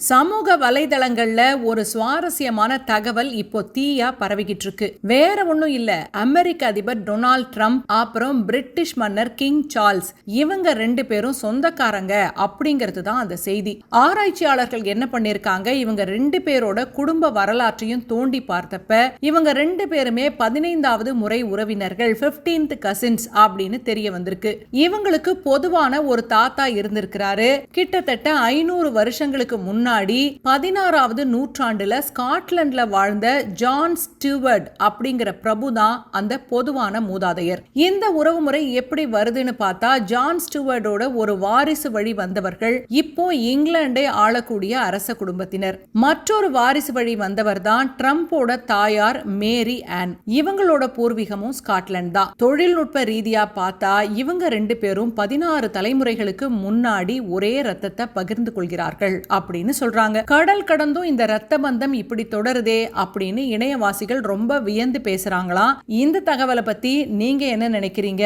சமூக வலைதளங்கள்ல ஒரு சுவாரஸ்யமான தகவல் இப்போ தீயா பரவிக்கிட்டு இருக்கு. வேற ஒண்ணும் இல்ல, அமெரிக்க அதிபர் டொனால்ட் ட்ரம்ப் அப்புறம் பிரிட்டிஷ் மன்னர் கிங் சார்ல்ஸ் இவங்க ரெண்டு பேரும் சொந்தக்காரங்க அப்படிங்கிறது தான் அந்த செய்தி. ஆராய்ச்சியாளர்கள் என்ன பண்ணிருக்காங்க, இவங்க ரெண்டு பேரோட குடும்ப வரலாற்றையும் தோண்டி பார்த்தப்ப இவங்க ரெண்டு பேருமே 15வது முறை உறவினர்கள், 15th கசின்ஸ் அப்படின்னு தெரிய வந்திருக்கு. இவங்களுக்கு பொதுவான ஒரு தாத்தா இருந்திருக்கிறாரு. கிட்டத்தட்ட 500 வருஷங்களுக்கு முன்னாடி 16வது நூற்றாண்டுல ஸ்காட்லாந்துல வாழ்ந்த ஜான் ஸ்டூவர்ட் அப்படிங்கிற பிரபு தான் அந்த பொதுவான மூதாதையர். இந்த உறவுமுறை எப்படி வருதுன்னு பார்த்தா, ஜான் ஸ்டூவர்டோட ஒரு வாரிசு வழி வந்தவர்கள் இப்போ இங்கிலாண்டை ஆளக்கூடிய அரச குடும்பத்தினர். மற்றொரு வாரிசு வழி வந்தவர் தான் ட்ரம்போட தாயார் மேரி ஆன். இவங்களோட பூர்வீகமும் ஸ்காட்லாந்து தான். தொழில்நுட்ப ரீதியா பார்த்தா இவங்க ரெண்டு பேரும் 16 தலைமுறைகளுக்கு முன்னாடி ஒரே ரத்தத்தை பகிர்ந்து கொள்கிறார்கள் அப்படின்னு சொல்றாங்க. கடல் கடந்தும் இந்த ரத்த பந்தம் இப்படி தொடருதே அப்படின்னு இணையவாசிகள் ரொம்ப வியந்து பேசுறாங்களாம். இந்த தகவலை பத்தி நீங்க என்ன நினைக்கிறீங்க?